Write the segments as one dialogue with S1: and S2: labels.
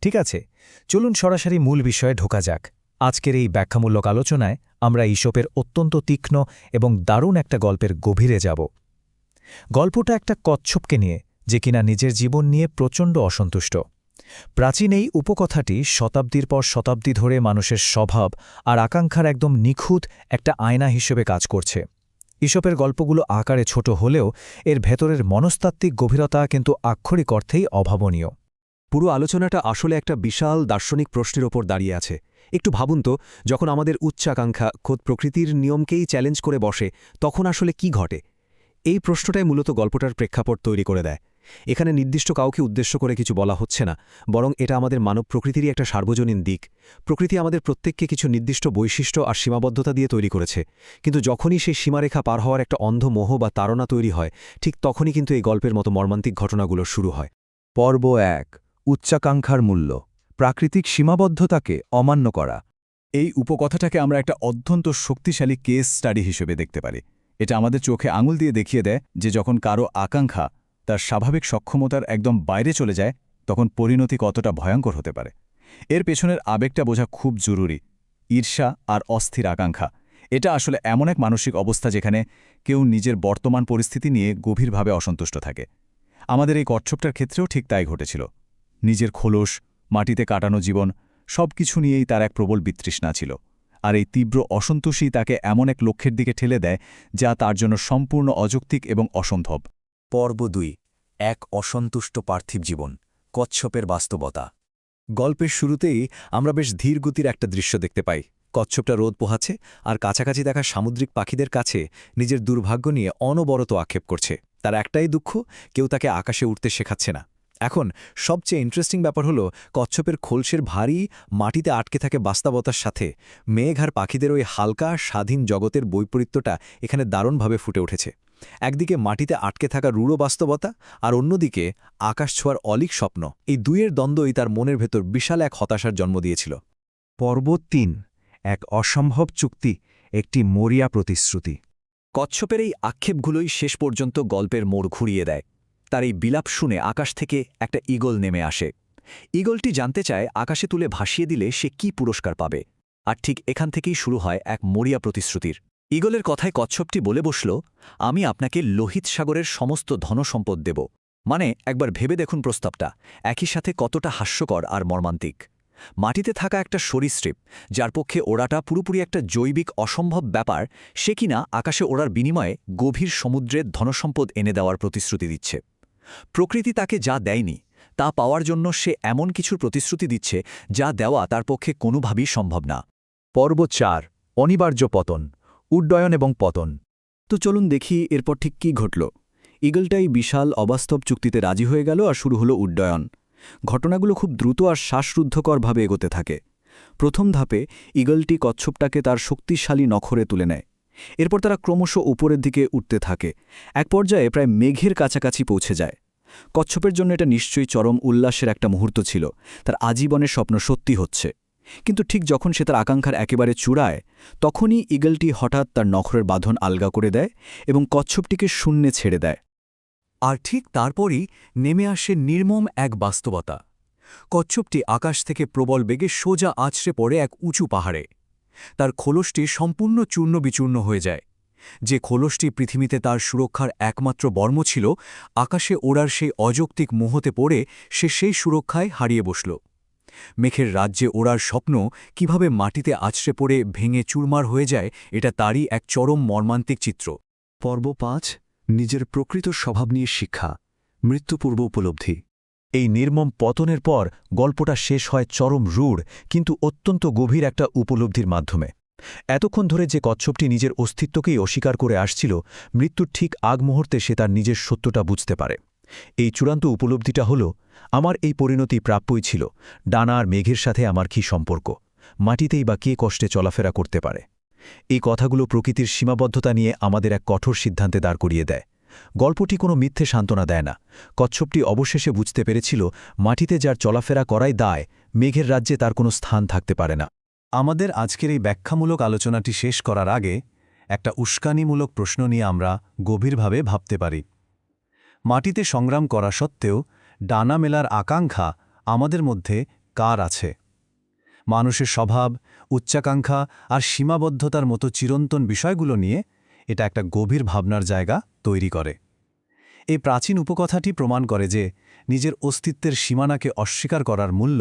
S1: ঠিক আছে, চলুন সরাসরি মূল বিষয়ে ঢোকা যাক। আজকের এই ব্যাখ্যামূলক আলোচনায় আমরা ঈশপের অত্যন্ত তীক্ষ্ণ এবং দারুণ একটা গল্পের গভীরে যাব। গল্পটা একটা কচ্ছপকে নিয়ে, যে কিনা নিজের জীবন নিয়ে প্রচণ্ড অসন্তুষ্ট। প্রাচীন এই উপকথাটি শতাব্দীর পর শতাব্দী ধরে মানুষের স্বভাব আর আকাঙ্ক্ষার একদম নিখুঁত একটা আয়না হিসেবে কাজ করছে। ঈশপের গল্পগুলো আকারে ছোট হলেও এর ভেতরের মনস্তাত্ত্বিক গভীরতা কিন্তু আক্ষরিক অর্থেই অভাবনীয়।
S2: পুরো আলোচনাটা আসলে একটা বিশাল দার্শনিক প্রশ্নের ওপর দাঁড়িয়ে আছে। একটু ভাবুন তো, যখন আমাদের উচ্চাকাঙ্ক্ষা খোদ প্রকৃতির নিয়মকেই চ্যালেঞ্জ করে বসে, তখন আসলে কি ঘটে? এই প্রশ্নটাই মূলত গল্পটার প্রেক্ষাপট তৈরি করে দেয়। এখানে নির্দিষ্ট কাউকে উদ্দেশ্য করে কিছু বলা হচ্ছে না, বরং এটা আমাদের মানব প্রকৃতিরই একটা সার্বজনীন দিক। প্রকৃতি আমাদের প্রত্যেককে কিছু নির্দিষ্ট বৈশিষ্ট্য আর সীমাবদ্ধতা দিয়ে তৈরি করেছে, কিন্তু যখনই সেই সীমারেখা পার হওয়ার একটা অন্ধ মোহ বা তাড়না তৈরি হয়, ঠিক তখনই কিন্তু এই গল্পের মতো মর্মান্তিক ঘটনাগুলো শুরু হয়।
S3: পর্ব ১, উচ্চাকাঙ্ক্ষার মূল্য, প্রাকৃতিক সীমাবদ্ধতাকে অমান্য করা।
S4: এই উপকথাটাকে আমরা একটা অত্যন্ত শক্তিশালী কেস স্টাডি হিসেবে দেখতে পারি। এটা আমাদের চোখে আঙুল দিয়ে দেখিয়ে দেয় যে যখন কারো আকাঙ্ক্ষা তার স্বাভাবিক সক্ষমতার একদম বাইরে চলে যায়, তখন পরিণতি কতটা ভয়ঙ্কর হতে পারে। এর পেছনের আবেগটা বোঝা খুব জরুরি। ঈর্ষা আর অস্থির আকাঙ্ক্ষা, এটা আসলে এমন এক মানসিক অবস্থা যেখানে কেউ নিজের বর্তমান পরিস্থিতি নিয়ে গভীরভাবে অসন্তুষ্ট থাকে। আমাদের এই কচ্ছপটার ক্ষেত্রেও ঠিক তাই ঘটেছিল। নিজের খোলস, মাটিতে কাটানো জীবন, সব কিছু নিয়েই তার এক প্রবল বিতৃষ্ণা ছিল। আর এই তীব্র অসন্তোষই তাকে এমন এক লক্ষ্যের দিকে ঠেলে দেয় যা তার জন্য সম্পূর্ণ অযৌক্তিক এবং অসম্ভব।
S2: পর্ব ২, এক অসন্তুষ্ট পার্থিব জীবন, কচ্ছপের বাস্তবতা। গল্পের শুরুতেই আমরা বেশ ধীরগতির একটা দৃশ্য দেখতে পাই। কচ্ছপটা রোদ পোহাচ্ছে আর কাছাকাছি দেখা সামুদ্রিক পাখিদের কাছে নিজের দুর্ভাগ্য নিয়ে অনবরত আক্ষেপ করছে। তার একটাই দুঃখ, কেউ তাকে আকাশে উঠতে শেখাচ্ছে না। এখন সবচেয়ে ইন্টারেস্টিং ব্যাপার হলো, কচ্ছপের খোলসের ভারী মাটিতে আটকে থাকে বাস্তবতার সাথে মেঘ আর পাখিদের ওই হালকা স্বাধীন জগতের বৈপরীত্যটা এখানে দারুণভাবে ফুটে উঠেছে। একদিকে মাটিতে আটকে থাকা রূঢ় বাস্তবতা, আর অন্যদিকে আকাশ ছোঁয়ার অলীক স্বপ্ন। এই দুইয়ের দ্বন্দ্বই তার মনের ভেতর বিশাল এক হতাশার জন্ম দিয়েছিল।
S3: পর্ব ৩, এক অসম্ভব চুক্তি, একটি মরিয়া প্রতিশ্রুতি।
S2: কচ্ছপের এই আক্ষেপগুলোই শেষ পর্যন্ত গল্পের মোড় ঘুরিয়ে দেয়। তার এই বিলাপ শুনে আকাশ থেকে একটা ঈগল নেমে আসে। ঈগলটি জানতে চায় আকাশে তুলে ভাসিয়ে দিলে সে কি পুরস্কার পাবে। আর ঠিক এখান থেকেই শুরু হয় এক মরিয়া প্রতিশ্রুতির। ঈগলের কথায় কচ্ছপটি বলে বসল, আমি আপনাকে লোহিত সাগরের সমস্ত ধনসম্পদ দেব। মানে একবার ভেবে দেখুন প্রস্তাবটা একই সাথে কতটা হাস্যকর আর মর্মান্তিক। মাটিতে থাকা একটা সরীসৃপ, যার পক্ষে ওড়াটা পুরোপুরি একটা জৈবিক অসম্ভব ব্যাপার, সে কিনা আকাশে ওড়ার বিনিময়ে গভীর সমুদ্রের ধনসম্পদ এনে দেওয়ার প্রতিশ্রুতি দিচ্ছে। প্রকৃতি তাকে যা দেয়নি তা পাওয়ার জন্য সে এমন কিছুর প্রতিশ্রুতি দিচ্ছে যা দেওয়া তার পক্ষে কোনোভাবেই সম্ভব না।
S3: পর্ব ৪, অনিবার্য পতন, উড্ডয়ন এবং পতন।
S2: তো চলুন দেখি এরপর ঠিক কী ঘটল। ঈগলটাই বিশাল অবাস্তব চুক্তিতে রাজি হয়ে গেল আর শুরু হলো উড্ডয়ন। ঘটনাগুলো খুব দ্রুত আর শ্বাসরুদ্ধকরভাবে এগোতে থাকে। প্রথম ধাপে ঈগলটি কচ্ছপটাকে তার শক্তিশালী নখরে তুলে নেয়। এরপর তারা ক্রমশ উপরের দিকে উঠতে থাকে। এক পর্যায়ে প্রায় মেঘের কাছাকাছি পৌঁছে যায়। কচ্ছপের জন্য এটা নিশ্চয়ই চরম উল্লাসের একটা মুহূর্ত ছিল। তার আজীবনের স্বপ্ন সত্যি হচ্ছে। কিন্তু ঠিক যখন সে তার আকাঙ্ক্ষার একেবারে চূড়ায়, তখনই ঈগলটি হঠাৎ তার নখরের বাঁধন আলগা করে দেয় এবং কচ্ছপটিকে শূন্যে ছেড়ে দেয়। আর ঠিক তারপরই নেমে আসে নির্মম এক বাস্তবতা। কচ্ছপটি আকাশ থেকে প্রবল বেগে সোজা আছড়ে পড়ে এক উঁচু পাহাড়ে। তার খোলসটি সম্পূর্ণ চূর্ণবিচূর্ণ হয়ে যায়। যে খোলসটি পৃথিবীতে তার সুরক্ষার একমাত্র বর্ম ছিল, আকাশে ওড়ার সেই অযৌক্তিক মোহতে পড়ে সে সেই সুরক্ষায় হারিয়ে বসল। মেঘের রাজ্যে ওড়ার স্বপ্ন কিভাবে মাটিতে আছড়ে পড়ে ভেঙে চুরমার হয়ে যায়, এটা তারই এক চরম মর্মান্তিক চিত্র।
S3: পর্ব ৫, নিজের প্রকৃত স্বভাব নিয়ে শিক্ষা, মৃত্যুপূর্ব উপলব্ধি।
S1: এই নির্মম পতনের পর গল্পটা শেষ হয় চরম রূঢ় কিন্তু অত্যন্ত গভীর একটা উপলব্ধির মাধ্যমে। এতক্ষণ ধরে যে কচ্ছপটি নিজের অস্তিত্বকেই অস্বীকার করে আসছিল, মৃত্যুর ঠিক আগ মুহূর্তে সে তার নিজের সত্যটা বুঝতে পারে। এই চূড়ান্ত উপলব্ধিটা হল, আমার এই পরিণতি প্রাপ্যই ছিল। ডানা আর মেঘের সাথে আমার কি সম্পর্ক? মাটিতেই বা কে কষ্টে চলাফেরা করতে পারে? এই কথাগুলো প্রকৃতির সীমাবদ্ধতা নিয়ে আমাদের এক কঠোর সিদ্ধান্তে দাঁড় করিয়ে দেয়। গল্পটি কোনো মিথ্যে সান্ত্বনা দেয় না। কচ্ছপটি অবশেষে বুঝতে পেরেছিল, মাটিতে যার চলাফেরা করাই দায়, মেঘের রাজ্যে তার কোনো স্থান থাকতে পারে না।
S4: আমাদের আজকের এই ব্যাখ্যামূলক আলোচনাটি শেষ করার আগে একটা উস্কানিমূলক প্রশ্ন নিয়ে আমরা গভীরভাবে ভাবতে পারি। মাটিতে সংগ্রাম করা সত্ত্বেও ডানা মেলার আকাঙ্ক্ষা আমাদের মধ্যে
S3: কার আছে। মানুষের স্বভাব, উচ্চাকাঙ্ক্ষা আর সীমাবদ্ধতার মতো চিরন্তন বিষয়গুলো নিয়ে এটা একটা গভীর ভাবনার জায়গা তৈরি করে। এই প্রাচীন উপকথাটি প্রমাণ করে যে নিজের অস্তিত্বের সীমানাকে অস্বীকার করার মূল্য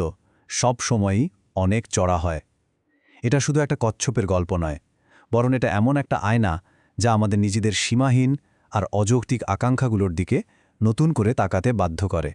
S3: সব সময়ই অনেক চড়া হয়। এটা শুধু একটা কচ্ছপের গল্প নয়, বরং এটা এমন একটা আয়না যা আমাদের নিজেদের সীমাহীন আর অযৌক্তিক আকাঙ্ক্ষাগুলোর দিকে নতুন করে তাকাতে বাধ্য করে।